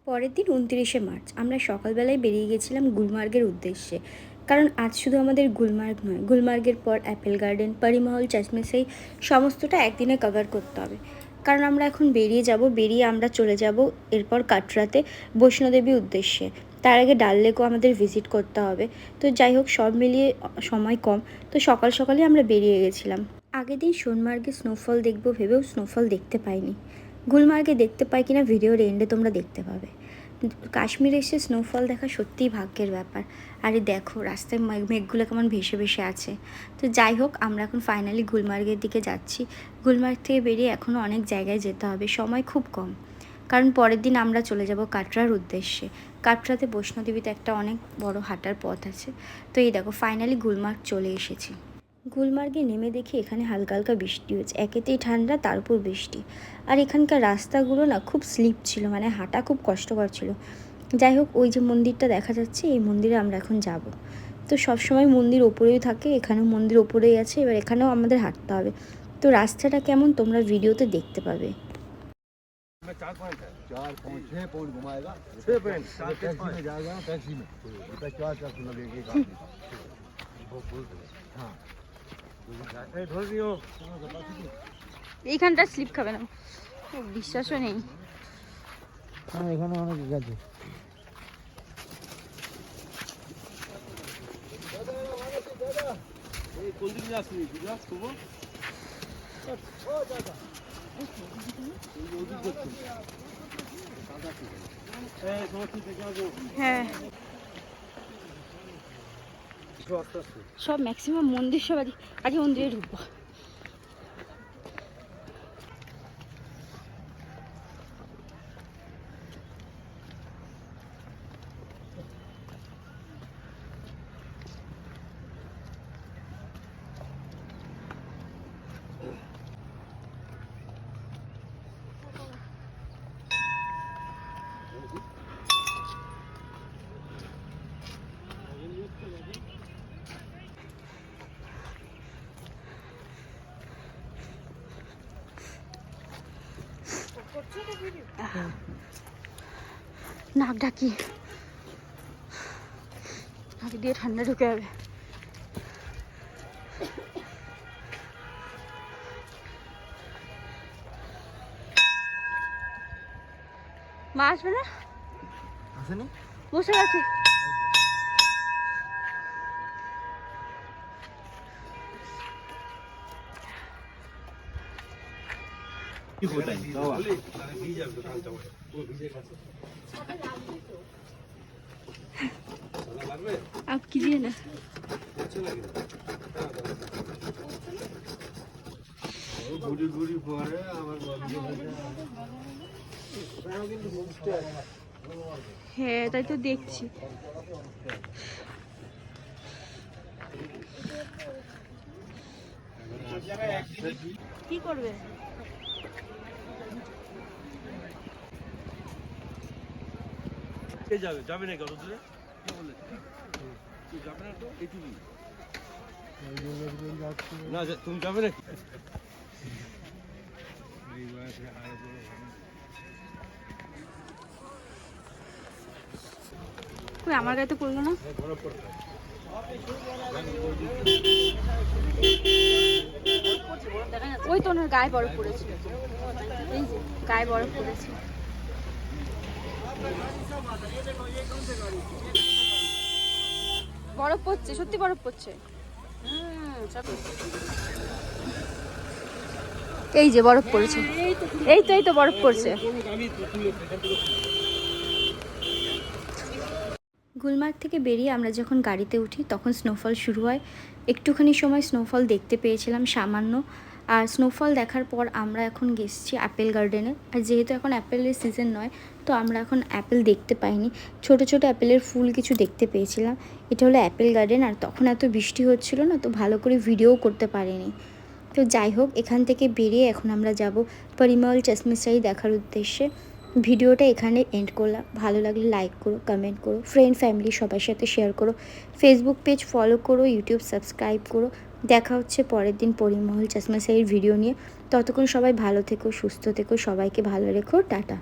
পরের দিন 29শে মার্চ আমরা সকালবেলায় বেরিয়ে গেছিলাম গুলমার্গের উদ্দেশ্যে। কারণ আজ শুধু আমাদের গুলমার্গ নয়, গুলমার্গের পর অ্যাপেল গার্ডেন, পরিমহল, চশমেশাই সমস্তটা একদিনে কভার করতে হবে। কারণ আমরা এখন বেরিয়ে আমরা চলে যাব এরপর কাটরাতে বৈষ্ণোদেবী উদ্দেশ্যে। তার আগে ডাল লেকও আমাদের ভিজিট করতে হবে। তো যাই হোক, সব মিলিয়ে সময় কম, তো সকাল সকালই আমরা বেরিয়ে গেছিলাম। আগের দিন সোনমার্গে স্নোফল দেখবো ভেবেও স্নোফল দেখতে পাইনি। গুলমার্গে দেখতে পাই কিনা ভিডিওর এন্ডে তোমরা দেখতে পাবে। কাশ্মীরে এসে স্নোফল দেখা সত্যিই ভাগ্যের ব্যাপার। আরে দেখো রাস্তায় মেঘগুলো কেমন ভেসে ভেসে আছে। তো যাই হোক, আমরা এখন ফাইনালি গুলমার্গের দিকে যাচ্ছি। গুলমার্গ থেকে বেরিয়ে এখনও অনেক জায়গায় যেতে হবে, সময় খুব কম। কারণ পরের দিন আমরা চলে যাব কাটরার উদ্দেশ্যে। কাটরাতে বৈষ্ণোদেবীতে একটা অনেক বড় হাঁটার পথ আছে। তো এই দেখো ফাইনালি গুলমার্গ চলে এসেছি। গুলমার্গে নেমে দেখি এখানে হালকা হালকা বৃষ্টি হচ্ছে, একেতেই ঠান্ডা তার উপর বৃষ্টি। আর এখানকার রাস্তাগুলো না খুব স্লিপ ছিল, মানে হাঁটা খুব কষ্টকর ছিল। যাই হোক, ওই যে মন্দিরটা দেখা যাচ্ছে, এই মন্দিরে আমরা এখন যাব। তো সবসময় মন্দির ওপরেই থাকে, এখানেও মন্দির ওপরেই আছে, এবার এখানেও আমাদের হাঁটতে হবে। তো রাস্তাটা কেমন তোমরা ভিডিওতে দেখতে পাবে। 4-5 घुमाएगा 6 पॉइंट टैक्सी में जाएगा ना, टैक्सी में बेटा 4 लगेगा। हाँ এইখানটা স্লিপ খাবে না, বিশ্বাসও নেই। হ্যাঁ এখানে অনেক গেছে। কোন দিকে আসবি হ্যাঁ, সব ম্যাক্সিমাম মন্দির, সব আগে মন্দিরে ঢুকবো। নাক ডাকি, নাক দিয়ে ঠান্ডা ঢুকে যাবে। মা আসবে না, আসেনি, বসে গেছে। आप कीजिए ना। হ্যাঁ তাই তো দেখছি। কি করবে? যাবে না কত দূরে যাবে না তো এইটুকু না, তুমি যাবে নাকি? কই আমার গায়ে তো পড়লো না। ওই তো ওনার গায়ে বরফ পড়েছে, এই যে গায়ে বরফ পড়েছে। বরফ পড়ছে, সত্যি বরফ পড়ছে। এই যে বরফ পড়েছে, এই তো বরফ পড়ছে। গুলমার্গ থেকে বেরিয়ে আমরা যখন গাড়িতে উঠি তখন স্নোফল শুরু হয়। একটুখানি সময় স্নোফল দেখতে পেয়েছিলাম সামান্য। আর স্নোফল দেখার পর আমরা এখন গেছি অ্যাপেল গার্ডেনে। আর যেহেতু এখন অ্যাপেলের সিজন নয়, তো আমরা এখন অ্যাপেল দেখতে পাইনি। ছোট ছোট অ্যাপেলের ফুল কিছু দেখতে পেয়েছিলাম। এটা হলো অ্যাপেল গার্ডেন। আর তখন এত বৃষ্টি হচ্ছিল না, তো ভালো করে ভিডিও করতে পারিনি। তো যাই হোক, এখান থেকে বেরিয়ে এখন আমরা যাব পরিমল চশমেশাই দেখার উদ্দেশ্যে। ভিডিওটা এখানে এন্ড করলাম। ভালো লাগলে লাইক করো, কমেন্ট করো, ফ্রেন্ড ফ্যামিলি সবার সাথে শেয়ার করো, ফেসবুক পেজ ফলো করো, ইউটিউব সাবস্ক্রাইব করো। দেখা হচ্ছে পরের দিন পরিমহল চশমেশাইয়ের ভিডিও নিয়ে। ততক্ষণ সবাই ভালো থেকো, সুস্থ থেকো, সবাইকে ভালো রেখো, টাটা।